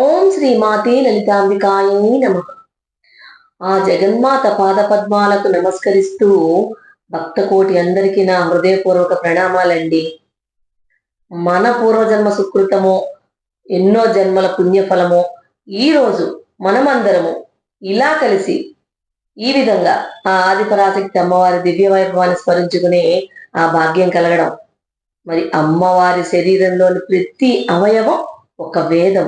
ఓం శ్రీమాతే లలితాంబికాయై నమః. ఆ జగన్మాత పాదపద్మాలకు నమస్కరిస్తూ భక్త కోటి అందరికీ నా హృదయపూర్వక ప్రణామాలండి. మన పూర్వజన్మ సుకృతమో, ఎన్నో జన్మల పుణ్యఫలమో ఈరోజు మనమందరము ఇలా కలిసి ఈ విధంగా ఆ ఆదిపరాశక్తి అమ్మవారి దివ్య వైభవాన్ని స్మరించుకునే ఆ భాగ్యం కలగడం. మరి అమ్మవారి శరీరంలోని ప్రతి అవయవం ఒక వేదం,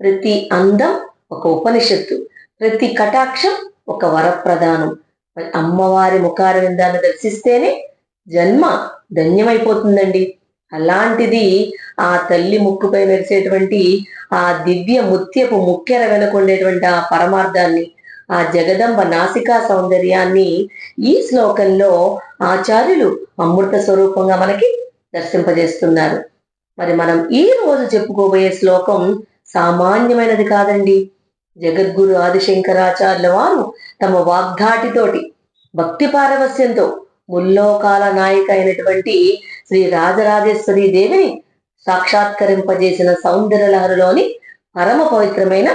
ప్రతి అందం ఒక ఉపనిషత్తు, ప్రతి కటాక్షం ఒక వరప్రదానం. మరి అమ్మవారి ముఖారవిందాన్ని దర్శిస్తేనే జన్మ ధన్యమైపోతుందండి. అలాంటిది ఆ తల్లి ముక్కుపై మెరిసేటువంటి ఆ దివ్య ముత్యపు ముక్కెర వెనుకొండేటువంటి ఆ పరమార్థాన్ని, ఆ జగదంబ నాసికా సౌందర్యాన్ని ఈ శ్లోకంలో ఆచార్యులు అమృత స్వరూపంగా మనకి దర్శింపజేస్తున్నారు. మరి మనం ఈ రోజు చెప్పుకోబోయే శ్లోకం సామాన్యమైనది కాదండి. జగద్గురు ఆదిశంకరాచార్యుల వారు తమ వాగ్ధాటితోటి భక్తి పారవస్యంతో ముల్లోకాల నాయిక అయినటువంటి శ్రీ రాజరాజేశ్వరి దేవిని సాక్షాత్కరింపజేసిన సౌందర్యలహరిలోని పరమ పవిత్రమైన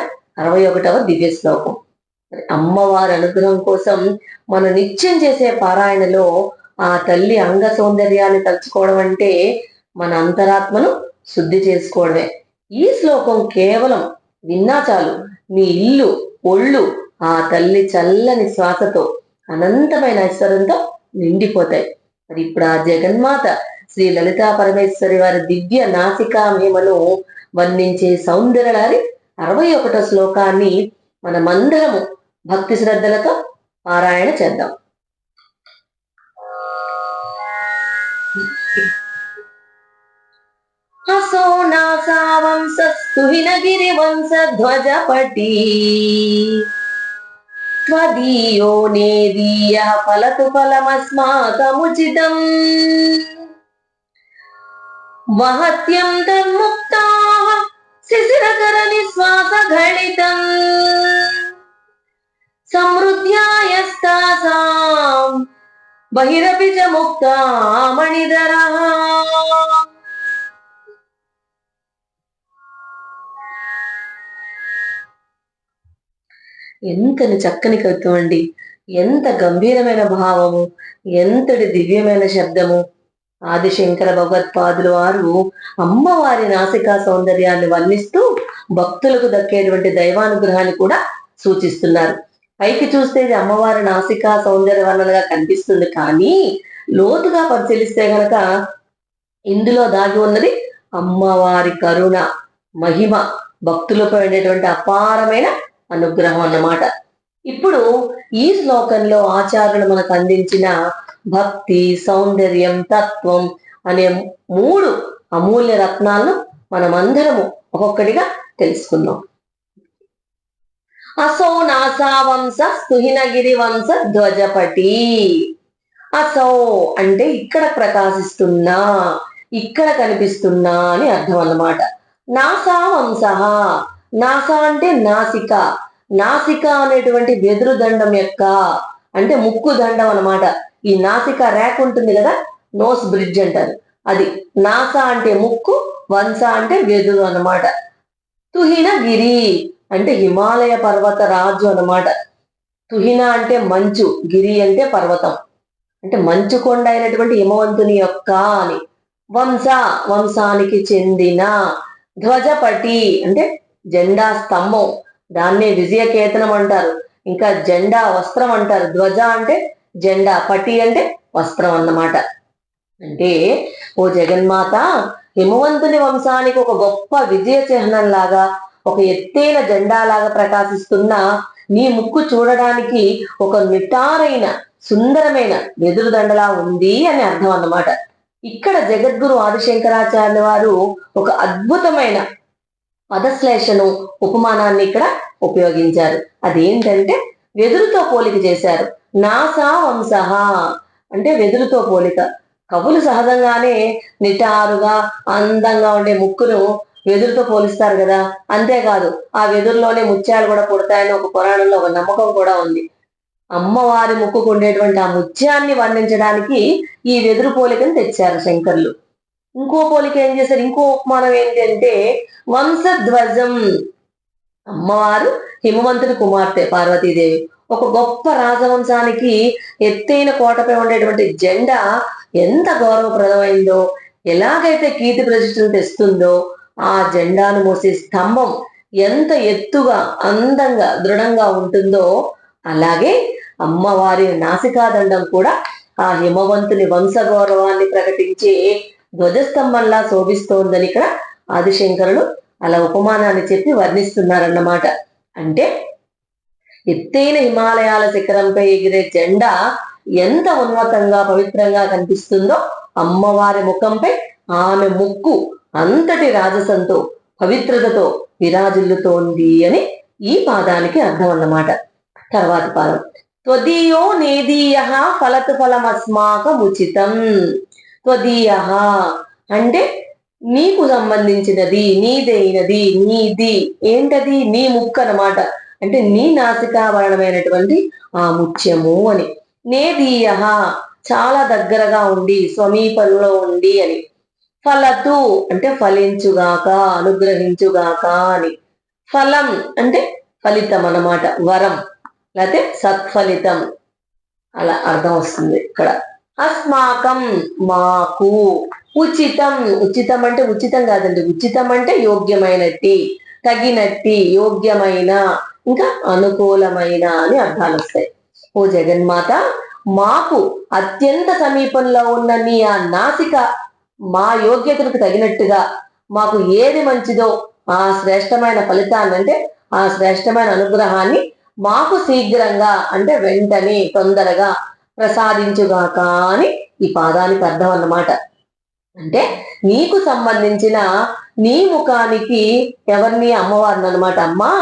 61వ దివ్య శ్లోకం. అమ్మవారి అనుగ్రహం కోసం మనం నిత్యం చేసే పారాయణలో ఆ తల్లి అంగ సౌందర్యాన్ని తలుచుకోవడం అంటే మన అంతరాత్మను శుద్ధి చేసుకోవడమే. ఈ శ్లోకం కేవలం విన్నా చాలు మీ ఇల్లు ఒళ్ళు ఆ తల్లి చల్లని శ్వాసతో అనంతమైన ఐశ్వర్యంతో నిండిపోతాయి. మరి ఇప్పుడు ఆ జగన్మాత శ్రీ లలితా పరమేశ్వరి వారి దివ్య నాసికా మహిమను వర్ణించే సౌందర్యలహరి 61వ శ్లోకాన్ని మనమందరము భక్తి శ్రద్ధలతో పారాయణ చేద్దాం. హసో నాసా వంశస్తు హినగిరి వంశ ధ్వజపటి త్వదీయో నేదీయ ఫలతు ఫలమస్మాకముచితం వహత్యం తన్ముక్తా శిశిరకర నిశ్వాస ఘళితం సమృద్ధ్యాయస్తాసాం బహిరపి చ ముక్తా మణిధరః. ఎంతని చక్కని కవిత్వం అండి! ఎంత గంభీరమైన భావము, ఎంతటి దివ్యమైన శబ్దము! ఆదిశంకర భగవత్పాదుల వారు అమ్మవారి నాసికా సౌందర్యాన్ని వర్ణిస్తూ భక్తులకు దక్కేటువంటి దైవానుగ్రహాన్ని కూడా సూచిస్తున్నారు. పైకి చూస్తే ఇది అమ్మవారి నాసికా సౌందర్య వర్ణనగా కనిపిస్తుంది, కానీ లోతుగా పరిశీలిస్తే గనక ఇందులో దాగి ఉన్నది అమ్మవారి కరుణ, మహిమ, భక్తులపై ఉండేటువంటి అపారమైన అనుగ్రహం అన్నమాట. ఇప్పుడు ఈ శ్లోకంలో ఆచార్యులు మనకు అందించిన భక్తి, సౌందర్యం, తత్వం అనే 3 అమూల్య రత్నాలను మనమందరము ఒక్కొక్కటిగా తెలుసుకుందాం. అసౌ నాసా వంశ స్తుహినగిరి వంశ ధ్వజపటి. అసౌ అంటే ఇక్కడ ప్రకాశిస్తున్నా, ఇక్కడ కనిపిస్తున్నా అని అర్థం అన్నమాట. నాసా వంశ, నాసా అంటే నాసిక, నాసిక అనేటువంటి వెదురు దండం యొక్క అంటే ముక్కు దండం అన్నమాట. ఈ నాసిక ర్యాక్ ఉంటుంది కదా, నోస్ బ్రిడ్జ్ అంటారు, అది నాసా అంటే ముక్కు, వంశ అంటే వెదురు అన్నమాట. తుహిన గిరి అంటే హిమాలయ పర్వత రాజు అన్నమాట. తుహిన అంటే మంచు, గిరి అంటే పర్వతం, అంటే మంచు కొండ అయినటువంటి హిమవంతుని యొక్క అని. వంశ వంశానికి చెందిన. ధ్వజపటి అంటే జెండా స్తంభం, దాన్నే విజయకేతనం అంటారు, ఇంకా జెండా వస్త్రం అంటారు. ధ్వజ అంటే జెండా, పటి అంటే వస్త్రం అన్నమాట. అంటే ఓ జగన్మాత, హిమవంతుని వంశానికి ఒక గొప్ప విజయ చిహ్నం లాగా, ఒక ఎత్తైన జెండా లాగా ప్రకాశిస్తున్న నీ ముక్కు చూడడానికి ఒక నిటారైన సుందరమైన వెదురు దండలా ఉంది అని అర్థం అన్నమాట. ఇక్కడ జగద్గురు ఆదిశంకరాచార్యుల వారు ఒక అద్భుతమైన పదశ్లేషను, ఉపమానాన్ని ఇక్కడ ఉపయోగించారు. అదేంటంటే వెదురుతో పోలిక చేశారు. నాసా వంశ అంటే వెదురుతో పోలిక. కవులు సహజంగానే నిటారుగా అందంగా ఉండే ముక్కును వెదురుతో పోలిస్తారు కదా. అంతేకాదు ఆ వెదురులోనే ముత్యాలు కూడా పుడతాయని ఒక పురాణంలో ఒక నమ్మకం కూడా ఉంది. అమ్మవారి ముక్కుకు ఉండేటువంటి ఆ ముత్యాన్ని వర్ణించడానికి ఈ వెదురు పోలికను తెచ్చారు శంకర్లు. ఇంకో పోలిక ఏం చేశారు, ఇంకో ఉపమానం ఏంటి అంటే వంశధ్వజం. అమ్మవారు హిమవంతుని కుమార్తె పార్వతీదేవి. ఒక గొప్ప రాజవంశానికి ఎత్తైన కోటపై ఉండేటువంటి జెండా ఎంత గౌరవప్రదమైందో, ఎలాగైతే కీర్తి ప్రతిష్టలు తెస్తుందో, ఆ జెండాను మోసే స్తంభం ఎంత ఎత్తుగా, అందంగా, దృఢంగా ఉంటుందో, అలాగే అమ్మవారి నాసికాదండం కూడా ఆ హిమవంతుని వంశ గౌరవాన్ని ప్రకటించే ధ్వజస్తంభంలా శోభిస్తోందని ఇక్కడ ఆదిశంకరులు అలా ఉపమానాన్ని చెప్పి వర్ణిస్తున్నారన్నమాట. అంటే ఎత్తైన హిమాలయాల శిఖరంపై ఎగిరే జెండా ఎంత ఉన్నతంగా పవిత్రంగా కనిపిస్తుందో, అమ్మవారి ముఖంపై ఆమె ముక్కు అంతటి రాజసంతో పవిత్రతతో విరాజిల్లుతోంది అని ఈ పాదానికి అర్థం అన్నమాట. తర్వాత పాదం త్వదీయో నేదీయ ఫలతు ఫలమస్మాకముచితం. త్వదీయ అంటే నీకు సంబంధించినది, నీదైనది, నీది. ఏంటది? నీ ముక్కు అన్నమాట. అంటే నీ నాసికాభరణమైనటువంటి ఆ ముత్యము అని. నేదీయ చాలా దగ్గరగా ఉండి, సమీపంలో ఉండి అని. ఫలతు అంటే ఫలించుగాక, అనుగ్రహించుగాక అని. ఫలం అంటే ఫలితం అన్నమాట, వరం, లేకపోతే సత్ఫలితం, అలా అర్థం వస్తుంది ఇక్కడ. అస్మాకం మాకు. ఉచితం, ఉచితం అంటే ఉచితం కాదండి, ఉచితం అంటే యోగ్యమైనట్టి, తగినట్టి, యోగ్యమైన, ఇంకా అనుకూలమైన అని అర్థాలు వస్తాయి. ఓ జగన్మాత, మాకు అత్యంత సమీపంలో ఉన్న నీ ఆ నాసిక మా యోగ్యతలకు తగినట్టుగా మాకు ఏది మంచిదో ఆ శ్రేష్టమైన ఫలితాన్ని, అంటే ఆ శ్రేష్టమైన అనుగ్రహాన్ని మాకు శీఘ్రంగా అంటే వెంటనే తొందరగా ప్రసాదించుగాక అని ఈ పాదానికి అర్థం అన్నమాట. అంటే నీకు సంబంధించిన నీ ముఖానికి, ఎవరిని? అమ్మవారిని అనమాట. అమ్మా,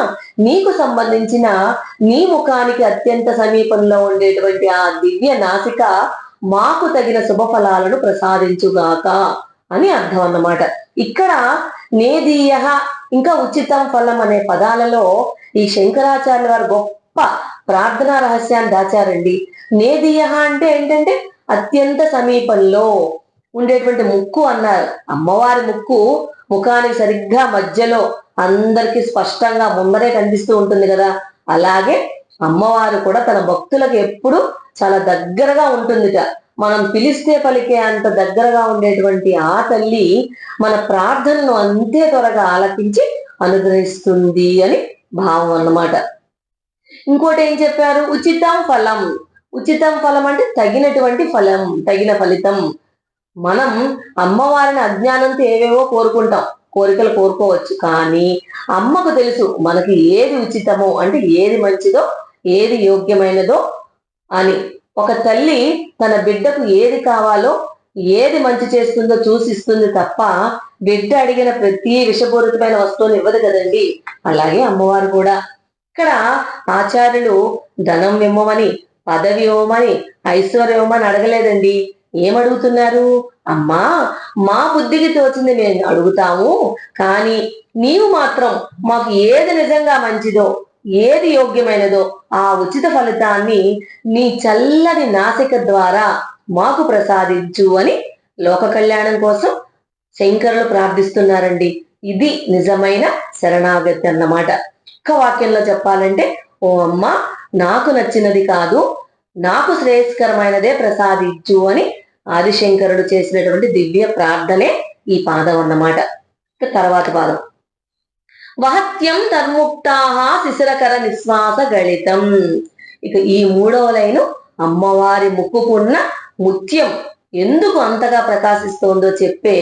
నీకు సంబంధించిన నీ ముఖానికి అత్యంత సమీపంలో ఉండేటువంటి ఆ దివ్య నాసిక మాకు తగిన శుభఫలాలను ప్రసాదించుగాక అని అర్థం అన్నమాట. ఇక్కడ నేదీయ ఇంకా ఉచితం ఫలం అనే పదాలలో ఈ శంకరాచార్య వారు గొప్ప ప్రార్థనా రహస్యాన్ని దాచారండి. నేదీయ అంటే ఏంటంటే అత్యంత సమీపంలో ఉండేటువంటి ముక్కు అన్నారు. అమ్మవారి ముక్కు ముఖానికి సరిగ్గా మధ్యలో అందరికి స్పష్టంగా ముందరే కనిపిస్తూ ఉంటుంది కదా, అలాగే అమ్మవారు కూడా తన భక్తులకు ఎప్పుడు చాలా దగ్గరగా ఉంటుందిట. మనం పిలిస్తే పలికే అంత దగ్గరగా ఉండేటువంటి ఆ తల్లి మన ప్రార్థనను అంతే త్వరగా ఆలకించి అనుగ్రహిస్తుంది అని భావం అన్నమాట. ఇంకోటి ఏం చెప్పారు? ఉచితం ఫలం. ఉచితం ఫలం అంటే తగినటువంటి ఫలం, తగిన ఫలితం. మనం అమ్మవారిని అజ్ఞానంతో ఏవేవో కోరుకుంటాం, కోరికలు కోరుకోవచ్చు, కానీ అమ్మకు తెలుసు మనకి ఏది ఉచితమో, అంటే ఏది మంచిదో, ఏది యోగ్యమైనదో అని. ఒక తల్లి తన బిడ్డకు ఏది కావాలో, ఏది మంచి చేస్తుందో చూసిస్తుంది తప్ప బిడ్డ అడిగిన ప్రతి విషపూరితమైన వస్తువుని ఇవ్వదు కదండి. అలాగే అమ్మవారు కూడా. ఇక్కడ ఆచార్యులు ధనం ఇవ్వమని, పదవి ఇవ్వమని, ఐశ్వర్యం ఇవ్వమని అడగలేదండి. ఏమడుగుతున్నారు? అమ్మా, మా బుద్ధికి తోచింది మేము అడుగుతాము, కానీ నీవు మాత్రం మాకు ఏది నిజంగా మంచిదో, ఏది యోగ్యమైనదో ఆ ఉచిత ఫలితాన్ని నీ చల్లని నాసిక ద్వారా మాకు ప్రసాదించు అని లోక కళ్యాణం కోసం శంకరులు ప్రార్థిస్తున్నారండి. ఇది నిజమైన శరణాగతి అన్నమాట. ఒక్క వాక్యంలో చెప్పాలంటే, ఓ అమ్మ, నాకు నచ్చినది కాదు, నాకు శ్రేయస్కరమైనదే ప్రసాదించు అని ఆదిశంకరుడు చేసినటువంటి దివ్య ప్రార్థనే ఈ పాదం అన్నమాట. తర్వాత పాదం వహత్యం తన్ముక్తాహ శిశిరకర నిశ్వాస గళితం. ఇక ఈ మూడవ లైను అమ్మవారి ముక్కుకున్న ముత్యం ఎందుకు అంతగా ప్రకాశిస్తోందో చెప్పే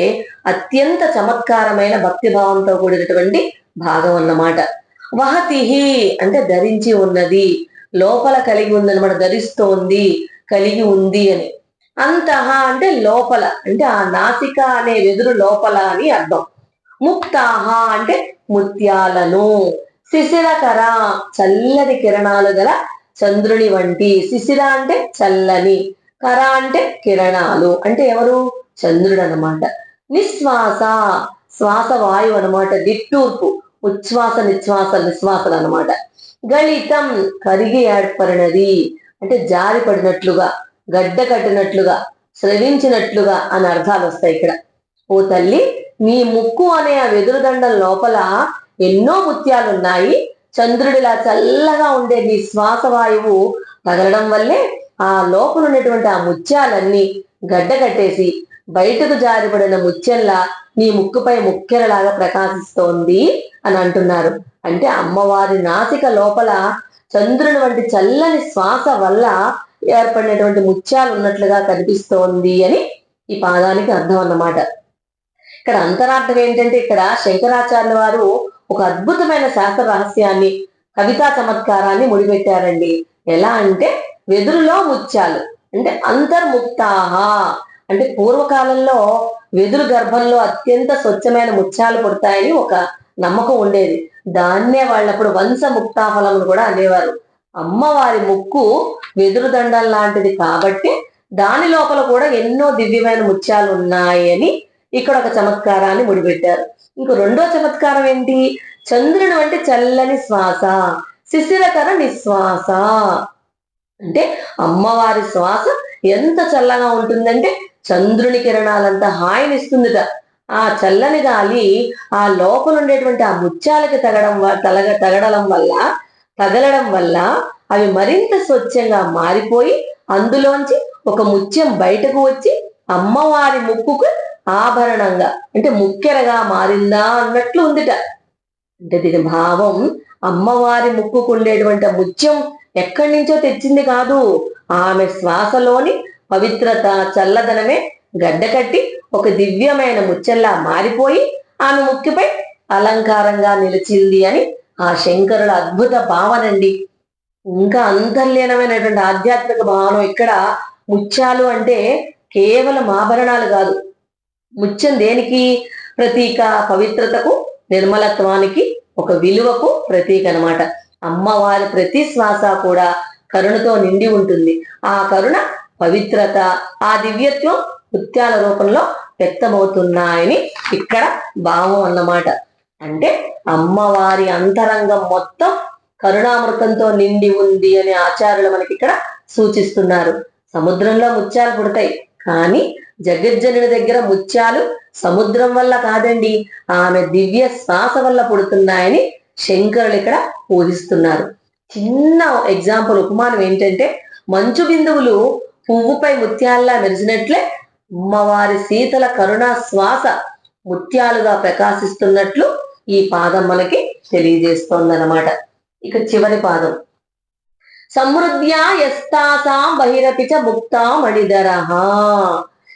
అత్యంత చమత్కారమైన భక్తిభావంతో కూడినటువంటి భాగం అన్నమాట. వహతిహి అంటే ధరించి ఉన్నది, లోపల కలిగి ఉంది అనమాట, ధరిస్తోంది, కలిగి ఉంది అని. అంతః అంటే లోపల, అంటే ఆ నాసిక అనే వెదురు లోపల అని అర్థం. ముక్తాహ అంటే ముత్యాలను. శిశిరకర చల్లని కిరణాలు గల చంద్రుని వంటి. శిశిర అంటే చల్లని, కర అంటే కిరణాలు, అంటే ఎవరు? చంద్రుడు అనమాట. నిశ్వాస శ్వాస వాయువు అనమాట, నిట్టూర్పు, ఉచ్ఛ్వాస నిశ్వాసలు అనమాట. గళితం కరిగి ఏర్పడినది, అంటే జారి పడినట్లుగా, గడ్డ కట్టినట్లుగా, స్రవించినట్లుగా అని అర్థాలు వస్తాయి ఇక్కడ. ఓ తల్లి, నీ ముక్కు అనే ఆ వెదురుదండం లోపల ఎన్నో ముత్యాలున్నాయి, చంద్రుడిలా చల్లగా ఉండే నీ శ్వాస వాయువు తగలడం వల్లే ఆ లోపల ఉన్నటువంటి ఆ ముత్యాలన్నీ గడ్డ కట్టేసి బయటకు జారిపడిన ముత్యంలా నీ ముక్కుపై ముక్కెరలాగా ప్రకాశిస్తోంది అని అంటున్నారు. అంటే అమ్మవారి నాసిక లోపల చంద్రుని వంటి చల్లని శ్వాస వల్ల ఏర్పడినటువంటి ముత్యాలు ఉన్నట్లుగా కనిపిస్తోంది అని ఈ పాదానికి అర్థం అన్నమాట. ఇక్కడ అంతరార్థం ఏంటంటే, ఇక్కడ శంకరాచార్యుల వారు ఒక అద్భుతమైన శాస్త్ర రహస్యాన్ని, కవితా చమత్కారాన్ని ముడిపెట్టారండి. ఎలా అంటే, వెదురులో ముత్యాలు అంటే అంతర్ముక్తాహ అంటే పూర్వకాలంలో వెదురు గర్భంలో అత్యంత స్వచ్ఛమైన ముత్యాలు పుడతాయని ఒక నమ్మకం ఉండేది. దాన్నే వాళ్ళప్పుడు వంశముక్తాఫలం కూడా అనేవారు. అమ్మవారి ముక్కు వెదురు దండం లాంటిది కాబట్టి దాని లోపల కూడా ఎన్నో దివ్యమైన ముత్యాలు ఉన్నాయి అని ఇక్కడ ఒక చమత్కారాన్ని ముడిపెట్టారు. ఇంకో రెండో చమత్కారం ఏంటి? చంద్రుని వంటి చల్లని శ్వాస, శిశిరకర నిశ్వాస. అంటే అమ్మవారి శ్వాస ఎంత చల్లగా ఉంటుందంటే చంద్రుని కిరణాలంతా హాయినిస్తుందిట. ఆ చల్లని గాలి ఆ లోపల ఉండేటువంటి ఆ ముత్యాలకి తగలడం వల్ల అవి మరింత స్వచ్ఛంగా మారిపోయి అందులోంచి ఒక ముత్యం బయటకు వచ్చి అమ్మవారి ముక్కుకు ఆభరణంగా అంటే ముక్కెరగా మారిందా అన్నట్లు ఉందిట. అంటే దీని భావం అమ్మవారి ముక్కుకు ఉండేటువంటి ముత్యం ఎక్కడి నుంచో తెచ్చింది కాదు, ఆమె శ్వాసలోని పవిత్రత చల్లదనమే గడ్డకట్టి ఒక దివ్యమైన ముత్యంలా మారిపోయి ఆమె ముక్కుపై అలంకారంగా నిలిచింది అని ఆ శంకరుల అద్భుత భావనండి. ఇంకా అంతర్లీనమైనటువంటి ఆధ్యాత్మిక భావన ఇక్కడ. ముత్యాలు అంటే కేవలం ఆభరణాలు కాదు. ముత్యం దేనికి ప్రతీక? పవిత్రతకు, నిర్మలత్వానికి, ఒక విలువకు ప్రతీక అన్నమాట. అమ్మవారి ప్రతి శ్వాస కూడా కరుణతో నిండి ఉంటుంది. ఆ కరుణ, పవిత్రత, ఆ దివ్యత్వం ముత్యాల రూపంలో వ్యక్తమవుతున్నాయని ఇక్కడ భావం అన్నమాట. అంటే అమ్మవారి అంతరంగం మొత్తం కరుణామృతంతో నిండి ఉంది అని ఆచార్యులు మనకి ఇక్కడ సూచిస్తున్నారు. సముద్రంలో ముత్యాలు పుడతాయి, కానీ జగజ్జనుని దగ్గర ముత్యాలు సముద్రం వల్ల కాదండి, ఆమె దివ్య శ్వాస వల్ల పుడుతున్నాయని శంకరులు ఇక్కడ ఊహిస్తున్నారు. చిన్న ఎగ్జాంపుల్, ఉపమానం ఏంటంటే, మంచు బిందువులు పువ్వుపై ముత్యాల్లా మెరిసినట్లే అమ్మవారి శీతల కరుణా శ్వాస ముత్యాలుగా ప్రకాశిస్తున్నట్లు ఈ పాదం మనకి తెలియజేస్తోందన్నమాట. ఇక చివరి పాదం, సమృద్ధ్యా యస్తాసాం బహిరపిచ ముక్తా మణిధరః.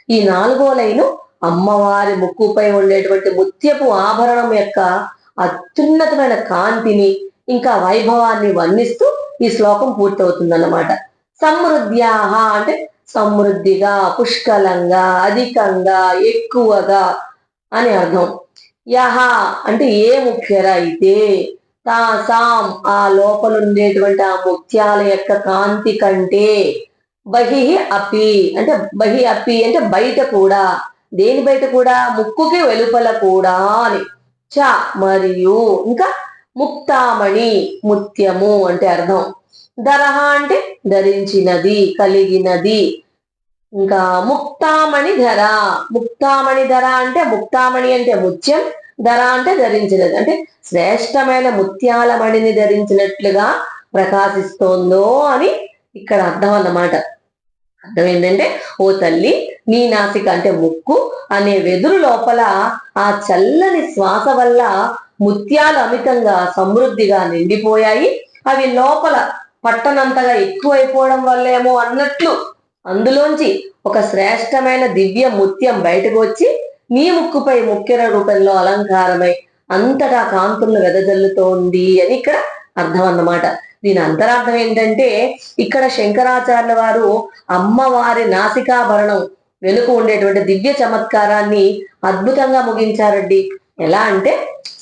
ఈ నాలుగో లైను అమ్మవారి ముక్కుపై ఉండేటువంటి ముత్యపు ఆభరణం యొక్క అత్యున్నతమైన కాంతిని ఇంకా వైభవాన్ని వర్ణిస్తూ ఈ శ్లోకం పూర్తవుతుందన్నమాట. సమృద్ధ్యాహ అంటే సమృద్ధిగా, పుష్కలంగా, అధికంగా, ఎక్కువగా అని అర్థం. యహ అంటే ఏ ముఖ్యర అయితే, తాసాం ఆ లోపల ఉండేటువంటి ఆ ముత్యాల యొక్క కాంతి కంటే, బహి అపి అంటే బయట కూడా. దేని బయట కూడా? ముక్కుకి వెలుపల కూడా అని. చ మరియు ఇంకా ముక్తామణి ముత్యము అంటే అర్థం. ధరహ అంటే ధరించినది, కలిగినది. ఇంకా ముక్తామణి ధర, ముక్తామణి ధర అంటే ముక్తామణి అంటే ముత్యం, ధర అంటే ధరించినది. అంటే శ్రేష్టమైన ముత్యాల మణిని ధరించినట్లుగా ప్రకాశిస్తోందో అని ఇక్కడ అర్థం అన్నమాట. అర్థం ఏంటంటే, ఓ తల్లి, నీ నాసిక అంటే ముక్కు అనే వెదురు లోపల ఆ చల్లని శ్వాస వల్ల ముత్యాలు అమితంగా సమృద్ధిగా నిండిపోయాయి. అవి లోపల పట్టనంతగా ఎక్కువైపోవడం వల్లేమో అన్నట్లు అందులోంచి ఒక శ్రేష్టమైన దివ్య ముత్యం బయటకు వచ్చి నీ ముక్కుపై ముక్కెర రూపంలో అలంకారమై అంతటా కాంతులను వెదజల్లుతోంది అని ఇక్కడ అర్థం అన్నమాట. దీని అంతరార్థం ఏంటంటే, ఇక్కడ శంకరాచార్యుల వారు అమ్మవారి నాసికాభరణం వెనుక ఉండేటువంటి దివ్య చమత్కారాన్ని అద్భుతంగా ముగించారండి. ఎలా అంటే,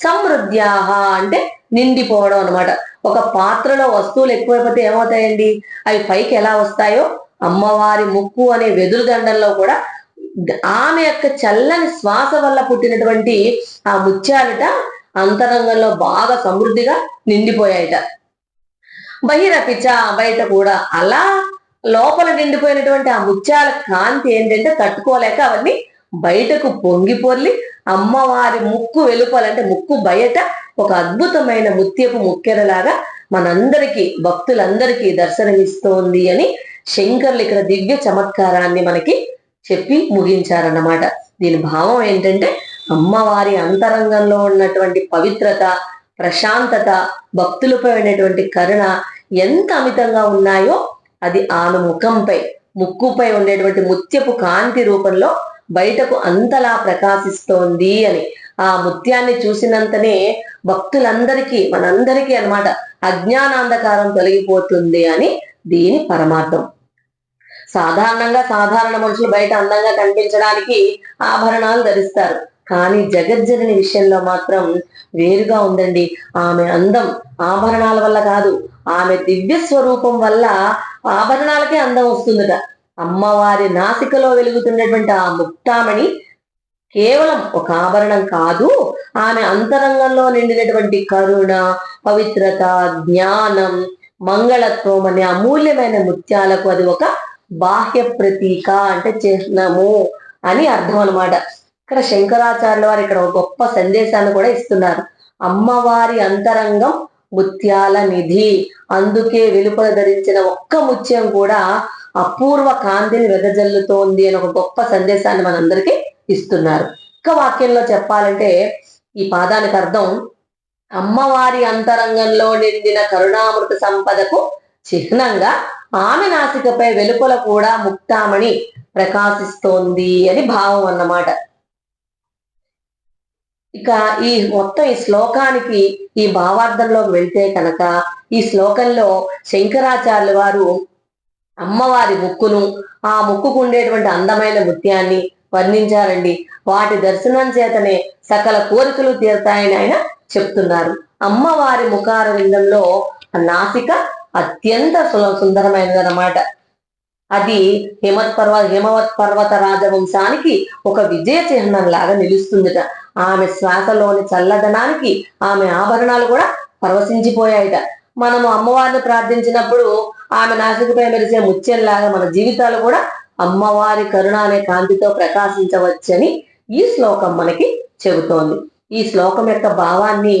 సమృద్ధ్యాహ అంటే నిండిపోవడం అనమాట. ఒక పాత్రలో వస్తువులు ఎక్కువైపోతే ఏమవుతాయండి? అవి పైకి ఎలా వస్తాయో అమ్మవారి ముక్కు అనే వెదురు దండంలో కూడా ఆమె యొక్క చల్లని శ్వాస వల్ల పుట్టినటువంటి ఆ ముత్యాలట అంతరంగంలో బాగా సమృద్ధిగా నిండిపోయాయట. బహిరపిచ బయట కూడా. అలా లోపల నిండిపోయినటువంటి ఆ ముత్యాల కాంతి ఏంటంటే తట్టుకోలేక అవన్నీ బయటకు పొంగి పొర్లి అమ్మవారి ముక్కు వెలుపలంటే ముక్కు బయట ఒక అద్భుతమైన ముత్యపు ముక్కెరలాగా మనందరికీ భక్తులందరికీ దర్శనమిస్తోంది అని శంకర్లు ఇక్కడ దివ్య చమత్కారాన్ని మనకి చెప్పి ముగించారన్నమాట. దీని భావం ఏంటంటే అమ్మవారి అంతరంగంలో ఉన్నటువంటి పవిత్రత, ప్రశాంతత, భక్తులపై ఉండేటువంటి కరుణ ఎంత అమితంగా ఉన్నాయో అది ఆమె ముఖంపై, ముక్కుపై ఉండేటువంటి ముత్యపు కాంతి రూపంలో బయటకు అంతలా ప్రకాశిస్తోంది అని. ఆ ముత్యాన్ని చూసినంతనే భక్తులందరికీ, మనందరికీ అన్నమాట, అజ్ఞానాంధకారం తొలగిపోతుంది అని దీని పరమార్థం. సాధారణంగా సాధారణ మనుషులు బయట అందంగా కనిపించడానికి ఆభరణాలు ధరిస్తారు. కానీ జగజ్జనని విషయంలో మాత్రం వేరుగా ఉందండి. ఆమె అందం ఆభరణాల వల్ల కాదు, ఆమె దివ్య స్వరూపం వల్ల ఆభరణాలకే అందం వస్తుందట. అమ్మవారి నాసికలో వెలుగుతున్నటువంటి ఆ ముక్తామణి కేవలం ఒక ఆభరణం కాదు, ఆమె అంతరంగంలో నిండినటువంటి కరుణ, పవిత్రత, జ్ఞానం, మంగళత్వం అనే అమూల్యమైన ముత్యాలకు అది ఒక బాహ్య ప్రతీక, అంటే చిహ్నము అని అర్థం అన్నమాట. ఇక్కడ శంకరాచార్యుల వారు ఇక్కడ ఒక గొప్ప సందేశాన్ని కూడా ఇస్తున్నారు. అమ్మవారి అంతరంగం ముత్యాల నిధి, అందుకే వెలుపల ధరించిన ఒక్క ముత్యం కూడా అపూర్వ కాంతిని వెదజల్లుతోంది అని ఒక గొప్ప సందేశాన్ని మనందరికీ ఇస్తున్నారు. ఒక్క వాక్యంలో చెప్పాలంటే ఈ పాదానికి అర్థం, అమ్మవారి అంతరంగంలో నిండిన కరుణామృత సంపదకు చిహ్నంగా ఆమె నాసికపై వెలుపల కూడా ముక్తామణి ప్రకాశిస్తోంది అని భావం అన్నమాట. ఇక ఈ మొత్తం ఈ శ్లోకానికి ఈ భావార్థంలోకి వెళ్తే కనుక, ఈ శ్లోకంలో శంకరాచార్యుల వారు అమ్మవారి ముక్కును, ఆ ముక్కుకు ఉండేటువంటి అందమైన ముత్యాన్ని వర్ణించారండి. వాటి దర్శనం చేతనే సకల కోరికలు తీరుతాయని ఆయన చెప్తున్నారు. అమ్మవారి ముఖార విందంలో నాసిక అత్యంత సుందరమైనది అన్నమాట. అది హిమవత్ పర్వత రాజవంశానికి ఒక విజయ చిహ్నం లాగా నిలుస్తుందట. ఆమె శ్వాసలోని చల్లదనానికి ఆమె ఆభరణాలు కూడా పరవశించిపోయాయిట. మనము అమ్మవారిని ప్రార్థించినప్పుడు ఆమె నాసికపై మెరిసే ముత్యంలాగా మన జీవితాలు కూడా అమ్మవారి కరుణ అనే కాంతితో ప్రకాశించవచ్చని ఈ శ్లోకం మనకి చెబుతోంది. ఈ శ్లోకం యొక్క భావాన్ని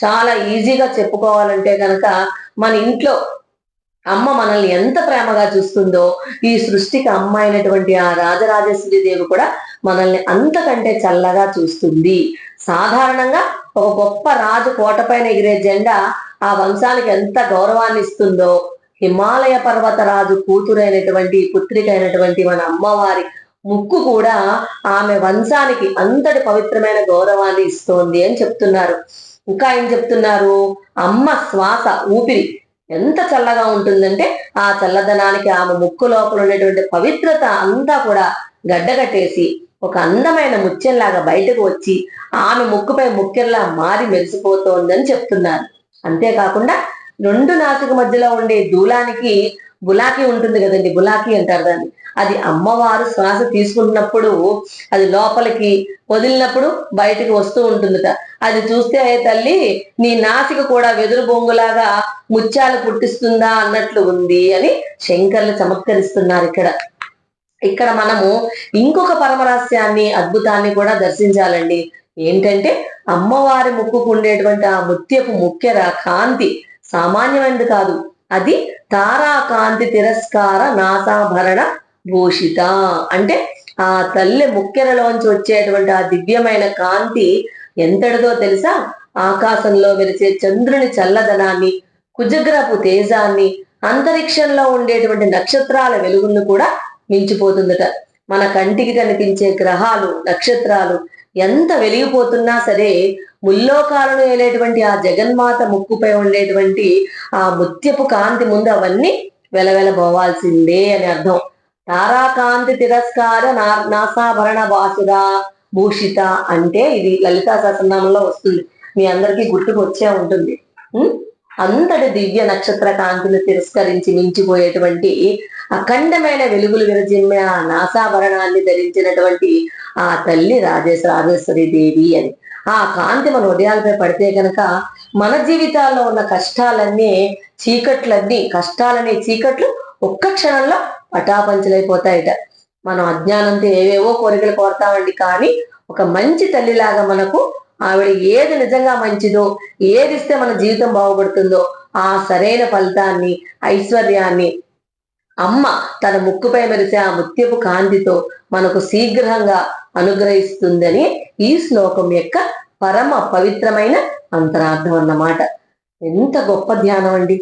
చాలా ఈజీగా చెప్పుకోవాలంటే కనుక, మన ఇంట్లో అమ్మ మనల్ని ఎంత ప్రేమగా చూస్తుందో, ఈ సృష్టికి అమ్మ అయినటువంటి ఆ రాజరాజేశ్వరి దేవి కూడా మనల్ని అంతకంటే చల్లగా చూస్తుంది. సాధారణంగా ఒక గొప్ప రాజు కోటపైన ఎగిరే జెండా ఆ వంశానికి ఎంత గౌరవాన్ని ఇస్తుందో, హిమాలయ పర్వత రాజు కూతురైనటువంటి పుత్రిక అయినటువంటి మన అమ్మవారి ముక్కు కూడా ఆమె వంశానికి అంతటి పవిత్రమైన గౌరవాన్ని ఇస్తోంది అని చెప్తున్నారు. ఇంకా ఏం చెప్తున్నారు, అమ్మ శ్వాస, ఊపిరి ఎంత చల్లగా ఉంటుందంటే ఆ చల్లదనానికి ఆమె ముక్కు లోపల ఉండేటువంటి పవిత్రత అంతా కూడా గడ్డగట్టేసి ఒక అందమైన ముత్యంలాగా బయటకు వచ్చి ఆమె ముక్కుపై ముక్కెర్లా మారి మెరిసిపోతోందని చెప్తున్నారు. అంతేకాకుండా రెండు నాసిక మధ్యలో ఉండే దూలానికి బులాకి ఉంటుంది కదండి, బులాకి అంటారు దాన్ని. అది అమ్మవారు శ్వాస తీసుకుంటున్నప్పుడు అది లోపలికి వదిలినప్పుడు బయటికి వస్తూ ఉంటుందట. అది చూస్తే తల్లి నీ నాసిక కూడా వెదురు బొంగులాగా ముత్యాలు పుట్టిస్తుందా అన్నట్లు ఉంది అని శంకర్లు చమత్కరిస్తున్నారు. ఇక్కడ మనము ఇంకొక పరమరహస్యాన్ని, అద్భుతాన్ని కూడా దర్శించాలండి. ఏంటంటే అమ్మవారి ముక్కుకు ఉండేటువంటి ఆ ముత్యపు ముక్కెర కాంతి సామాన్యమైనది కాదు. అది తారాకాంతి తిరస్కార నాసాభరణ భూషిత, అంటే ఆ తల్లి ముక్కెరలోంచి వచ్చేటువంటి ఆ దివ్యమైన కాంతి ఎంతటిదో తెలుసా? ఆకాశంలో మెరిసే చంద్రుని చల్లదనాన్ని, కుజగ్రపు తేజాన్ని, అంతరిక్షంలో ఉండేటువంటి నక్షత్రాల వెలుగును కూడా మించిపోతుందట. మన కంటికి కనిపించే గ్రహాలు, నక్షత్రాలు ఎంత వెలిగిపోతున్నా సరే ముల్లోకాలను ఏలేటువంటి ఆ జగన్మాత ముక్కుపై ఉండేటువంటి ఆ ముత్యపు కాంతి ముందు అవన్నీ వెలవెలబోవాల్సిందే అని అర్థం. తారాకాంతి తిరస్కార నాసాభరణ వాసుద భూషిత అంటే ఇది లలితా సహస్రనామంలో వస్తుంది, మీ అందరికీ గుర్తుకు వచ్చే ఉంటుంది. అంతటి దివ్య నక్షత్ర కాంతిని తిరస్కరించి మించిపోయేటువంటి అఖండమైన వెలుగులు విరజిమ్మే ఆ నాసాభరణాన్ని ధరించినటువంటి ఆ తల్లి రాజేశ్వరి దేవి అని. ఆ కాంతి మన హృదయాలపై పడితే కనుక మన జీవితాల్లో ఉన్న కష్టాలనే చీకట్లన్నీ ఒక్క క్షణంలో పటాపంచలైపోతాయట. మనం అజ్ఞానంతో ఏవేవో కోరికలు కోరతామండి, కానీ ఒక మంచి తల్లిలాగా మనకు ఆవిడ ఏది నిజంగా మంచిదో, ఏది ఇస్తే మన జీవితం బాగుపడుతుందో ఆ సరైన ఫలితాన్ని, ఐశ్వర్యాన్ని అమ్మ తన ముక్కుపై మెరిసే ఆ ముత్యపు కాంతితో మనకు శీఘ్రంగా అనుగ్రహిస్తుందని ఈ శ్లోకం యొక్క పరమ పవిత్రమైన అంతరార్థం అన్నమాట. ఎంత గొప్ప ధ్యానం అండి!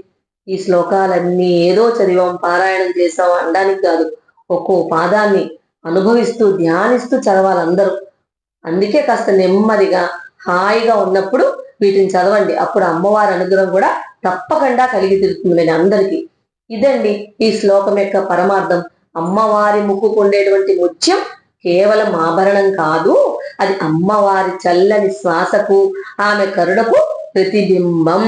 ఈ శ్లోకాలన్నీ ఏదో చదివాం, పారాయణం చేసాం అనడానికి కాదు. ఒక్కో పాదాన్ని అనుభవిస్తూ ధ్యానిస్తూ చదవాలి అందరూ. అందుకే కాస్త నెమ్మదిగా హాయిగా ఉన్నప్పుడు వీటిని చదవండి. అప్పుడు అమ్మవారి అనుగ్రహం కూడా తప్పకుండా కలిగి తీరుతుంది అందరికీ. ఇదండి ఈ శ్లోకం యొక్క పరమార్థం. అమ్మవారి ముక్కుకు ఉండేటువంటి ముత్యం కేవలం ఆభరణం కాదు, అది అమ్మవారి చల్లని శ్వాసకు, ఆమె కరుణకు ప్రతిబింబం.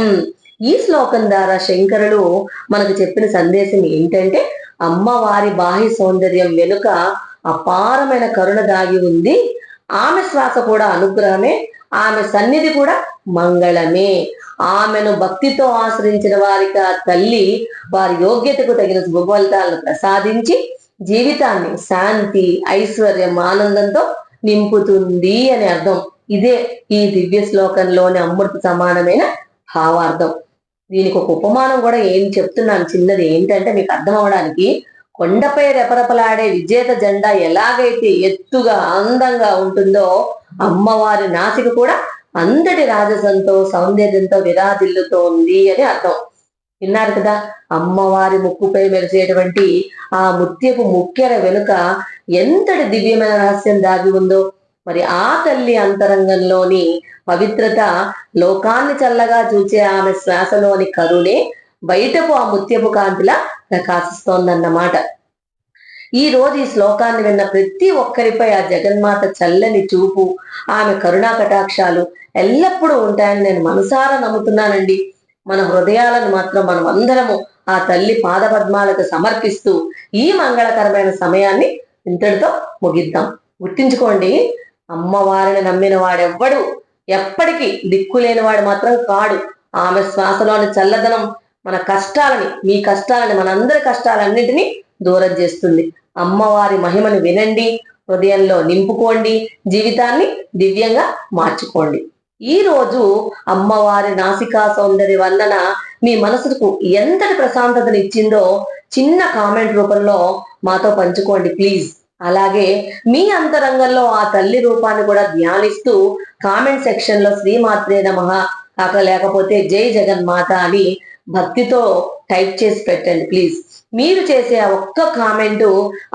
ఈ శ్లోకం ద్వారా శంకరులు మనకు చెప్పిన సందేశం ఏంటంటే, అమ్మవారి బాహ్య సౌందర్యం వెనుక అపారమైన కరుణ దాగి ఉంది. ఆమె శ్వాస కూడా అనుగ్రహమే, ఆమె సన్నిధి కూడా మంగళమే. ఆమెను భక్తితో ఆశ్రయించిన వారికి ఆ తల్లి వారి యోగ్యతకు తగిన శుభఫలితాలను ప్రసాదించి జీవితాన్ని శాంతి, ఐశ్వర్యం, ఆనందంతో నింపుతుంది అని అర్థం. ఇదే ఈ దివ్య శ్లోకంలోని అమృత సమానమైన భావార్థం. దీనికి ఒక ఉపమానం కూడా ఏం చెప్తున్నాను చిన్నది, ఏంటంటే మీకు అర్థం అవడానికి, కొండపై రెపరెపలాడే విజేత జెండా ఎలాగైతే ఎత్తుగా అందంగా ఉంటుందో అమ్మవారి నాసిక కూడా అంతటి రాజసంతో సౌందర్యంతో విరాజిల్లుతోంది అని అర్థం. విన్నారు కదా, అమ్మవారి ముక్కుపై మెరిసేటువంటి ఆ ముత్యపు ముక్కెర వెనుక ఎంతటి దివ్యమైన రహస్యం దాగి ఉందో. మరి ఆ తల్లి అంతరంగంలోని పవిత్రత లోకాన్ని చల్లగా చూచే ఆమె శ్వాసలోని కరుణే బయటకు ఆ ముత్యపు కాంతిలా ప్రకాశిస్తోందన్నమాట. ఈ రోజు ఈ శ్లోకాన్ని విన్న ప్రతి ఒక్కరిపై ఆ జగన్మాత చల్లని చూపు, ఆమె కరుణా కటాక్షాలు ఎల్లప్పుడూ ఉంటాయని నేను మనసారా నమ్ముతున్నానండి. మన హృదయాలను మాత్రం మనం అందరము ఆ తల్లి పాదపద్మాలకు సమర్పిస్తూ ఈ మంగళకరమైన సమయాన్ని ఇంతటితో ముగిద్దాం. గుర్తించుకోండి, అమ్మవారిని నమ్మిన వాడెవ్వడు ఎప్పటికీ దిక్కులేని వాడు మాత్రం కాడు. ఆమె శ్వాసలోని చల్లదనం మన కష్టాలని, మీ కష్టాలని, మనందరి కష్టాలన్నింటినీ దూరం చేస్తుంది. అమ్మవారి మహిమను వినండి, హృదయంలో నింపుకోండి, జీవితాన్ని దివ్యంగా మార్చుకోండి. ఈ రోజు అమ్మవారి నాసికా సౌందర్య వర్ణన మీ మనసుకు ఎంతటి ప్రశాంతతను ఇచ్చిందో చిన్న కామెంట్ రూపంలో మాతో పంచుకోండి ప్లీజ్. అలాగే మీ అంతరంగంలో ఆ తల్లి రూపాన్ని కూడా ధ్యానిస్తూ కామెంట్ సెక్షన్ లో శ్రీమాత్రే నమః లేకపోతే జై జగన్మాత అని భక్తితో టైప్ చేసి పెట్టండి ప్లీజ్. మీరు చేసే ఆ ఒక్క కామెంటు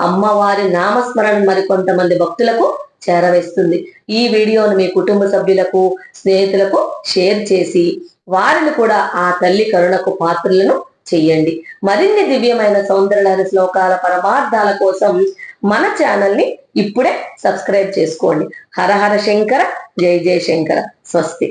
అమ్మవారి నామస్మరణ మరికొంతమంది భక్తులకు చేరవేస్తుంది. ఈ వీడియోను మీ కుటుంబ సభ్యులకు, స్నేహితులకు షేర్ చేసి వారిని కూడా ఆ తల్లి కరుణకు పాత్రలను చెయ్యండి. మరిన్ని దివ్యమైన సౌందర్యమైన శ్లోకాల పరమార్థాల కోసం మన ఛానల్ ని ఇప్పుడే సబ్స్క్రైబ్ చేసుకోండి. హర హర శంకర, జై జయ శంకర. స్వస్తి.